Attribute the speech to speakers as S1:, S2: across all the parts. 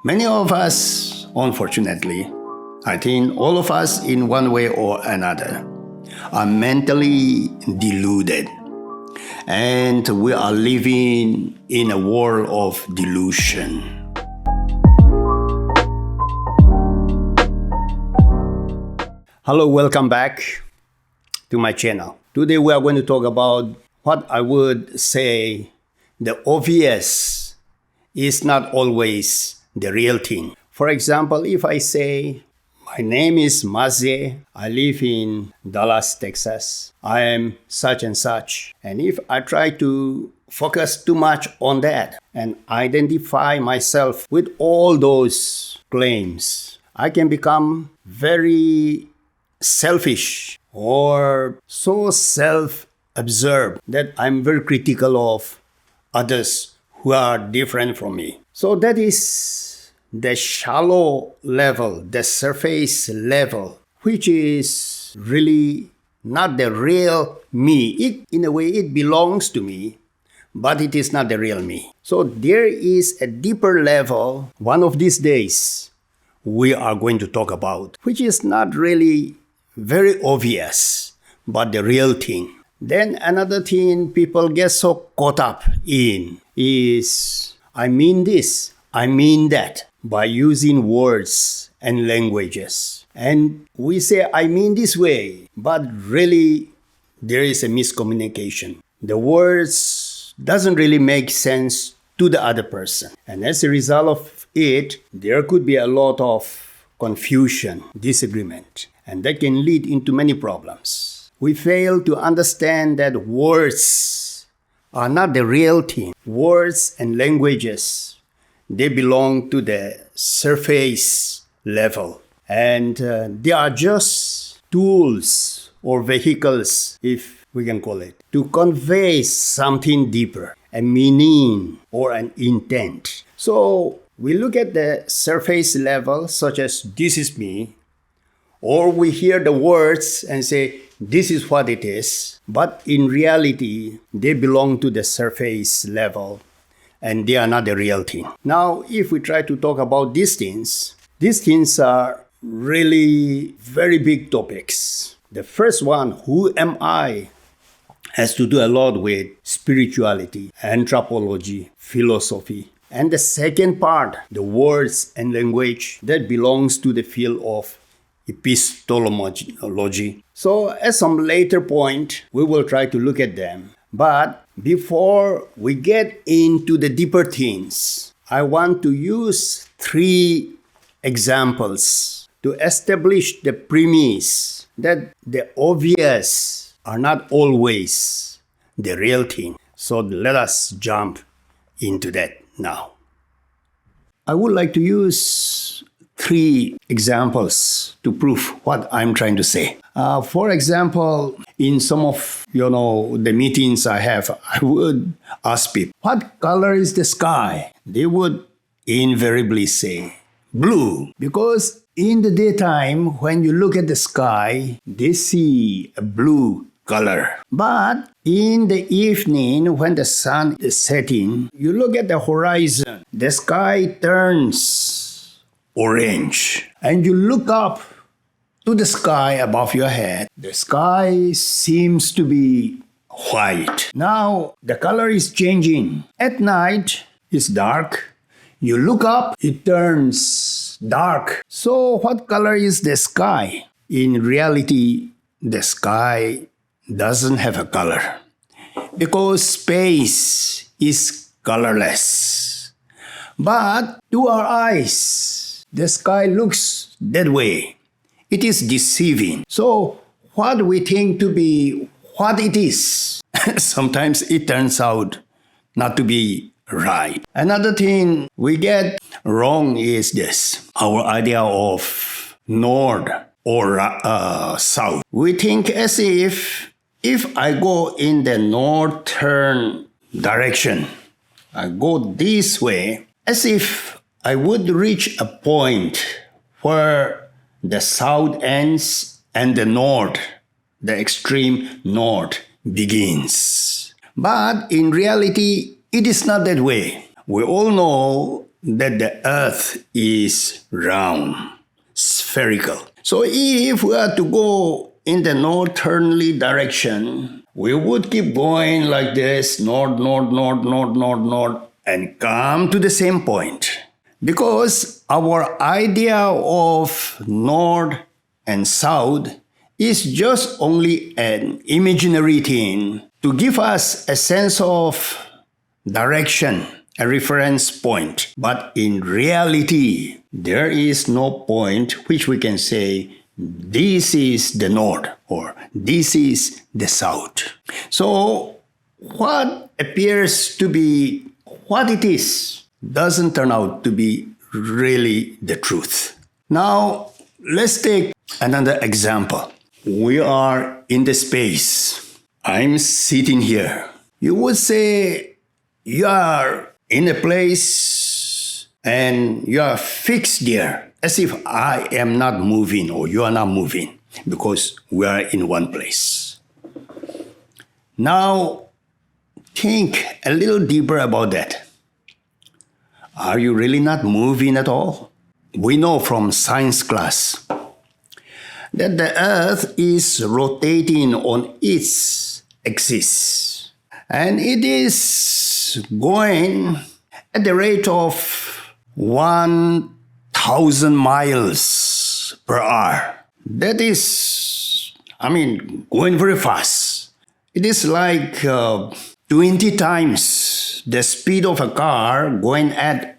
S1: Many of us, unfortunately, I think all of us in one way or another, are mentally deluded. And we are living in a world of delusion. Hello, welcome back to my channel. Today we are going to talk about what I would say the obvious is not always the real thing. For example, if I say, my name is Maze, I live in Dallas, Texas, I am such and such. And if I try to focus too much on that and identify myself with all those claims, I can become very selfish or so self-absorbed that I'm very critical of others who are different from me. So that is the shallow level, the surface level, which is really not the real me. In a way, it belongs to me, but it is not the real me. So there is a deeper level, one of these days, we are going to talk about, which is not really very obvious, but the real thing. Then another thing people get so caught up in is, I mean this, I mean that, by using words and languages. And we say, I mean this way, but really there is a miscommunication. The words doesn't really make sense to the other person. And as a result of it, there could be a lot of confusion, disagreement, and that can lead into many problems. We fail to understand that words are not the real thing. Words and languages, they belong to the surface level. And they are just tools or vehicles, if we can call it, to convey something deeper, a meaning or an intent. So we look at the surface level, such as this is me, or we hear the words and say, this is what it is. But in reality, they belong to the surface level and they are not the real thing. Now, if we try to talk about these things are really very big topics. The first one, who am I, has to do a lot with spirituality, anthropology, philosophy. And the second part, the words and language, that belongs to the field of epistemology. So at some later point, we will try to look at them. But before we get into the deeper things, I want to use 3 examples to establish the premise that the obvious are not always the real thing. So let us jump into that now. I would like to use 3 examples to prove what I'm trying to say. For example, in some of the meetings I have, I would ask people, what color is the sky? They would invariably say blue, because in the daytime, when you look at the sky, they see a blue color. But in the evening, when the sun is setting, you look at the horizon, the sky turns orange. And you look up to the sky above your head, the sky seems to be white. Now, the color is changing. At night, it's dark. You look up, it turns dark. So what color is the sky? In reality, the sky doesn't have a color, because space is colorless. But to our eyes, the sky looks that way. It is deceiving. So what we think to be what it is, sometimes it turns out not to be right. Another thing we get wrong is this, our idea of north or south. We think as if I go in the northern direction, I go this way, as if I would reach a point where the south ends and the north, the extreme north, begins. But in reality, it is not that way. We all know that the earth is round, spherical. So if we are to go in the northerly direction, we would keep going like this, north, north, north, north, north, north, and come to the same point. Because our idea of north and south is just only an imaginary thing to give us a sense of direction, a reference point. But in reality, there is no point which we can say this is the north or this is the south. So what appears to be what it is doesn't turn out to be really the truth. Now, let's take another example. We are in the space. I'm sitting here. You would say you are in a place and you are fixed there, as if I am not moving or you are not moving, because we are in one place. Now, think a little deeper about that. Are you really not moving at all? We know from science class that the earth is rotating on its axis, and it is going at the rate of 1,000 miles per hour. That is, going very fast. It is like 20 times the speed of a car going at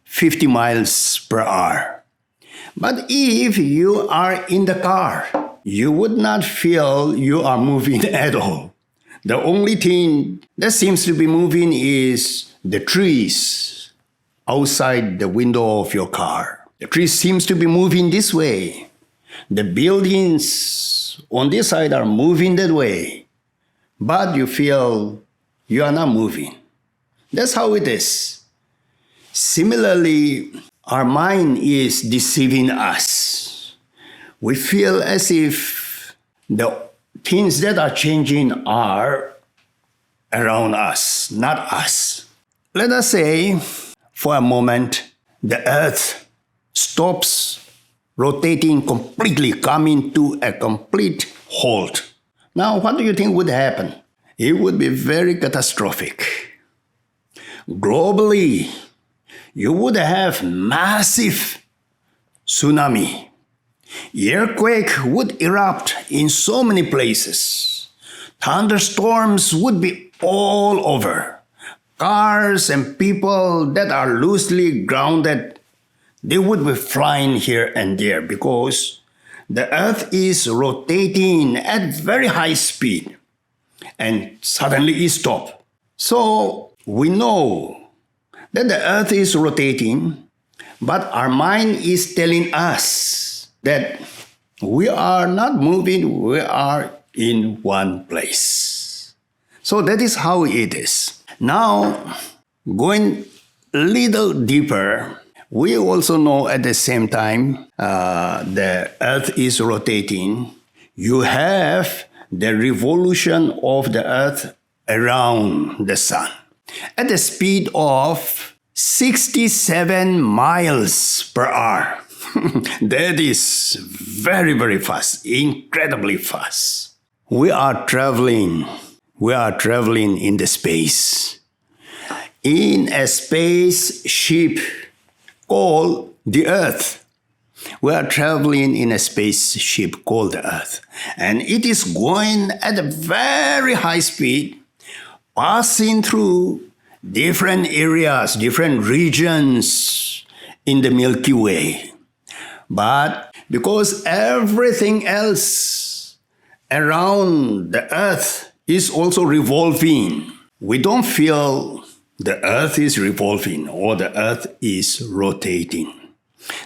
S1: 50 miles per hour. But if you are in the car, you would not feel you are moving at all. The only thing that seems to be moving is the trees outside the window of your car. The trees seems to be moving this way. The buildings on this side are moving that way. But you feel you are not moving. That's how it is. Similarly, our mind is deceiving us. We feel as if the things that are changing are around us, not us. Let us say, for a moment, the earth stops rotating completely, coming to a complete halt. Now, what do you think would happen? It would be very catastrophic. Globally, you would have massive tsunami. Earthquake would erupt in so many places. Thunderstorms would be all over. Cars and people that are loosely grounded, they would be flying here and there because the earth is rotating at very high speed and suddenly it stops. So we know that the earth is rotating, but our mind is telling us that we are not moving, we are in one place. So that is how it is. Now, going a little deeper, we also know at the same time the earth is rotating. You have the revolution of the earth around the sun at the speed of 67 miles per hour. That is very, very fast, incredibly fast. We are traveling in the space, in a spaceship called the Earth. We are traveling in a spaceship called the Earth, and it is going at a very high speed, passing through different areas, different regions in the Milky Way. But because everything else around the earth is also revolving, we don't feel the earth is revolving or the earth is rotating.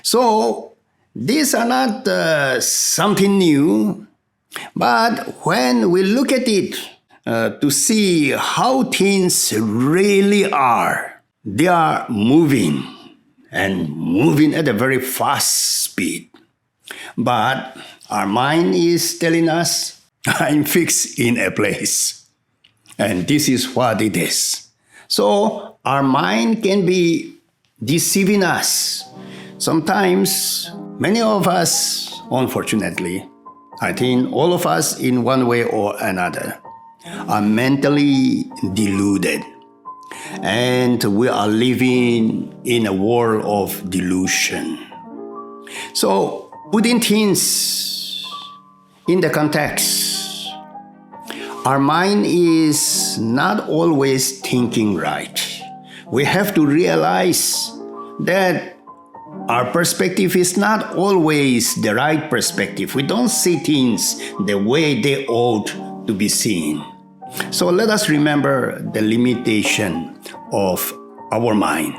S1: So these are not something new, but when we look at it to see how things really are, they are moving and moving at a very fast speed. But our mind is telling us, I'm fixed in a place. And this is what it is. So our mind can be deceiving us. Sometimes, many of us, unfortunately, I think all of us in one way or another, are mentally deluded. And we are living in a world of delusion. So, putting things in the context, our mind is not always thinking right. We have to realize that our perspective is not always the right perspective. We don't see things the way they ought to be seen. So let us remember the limitation of our mind.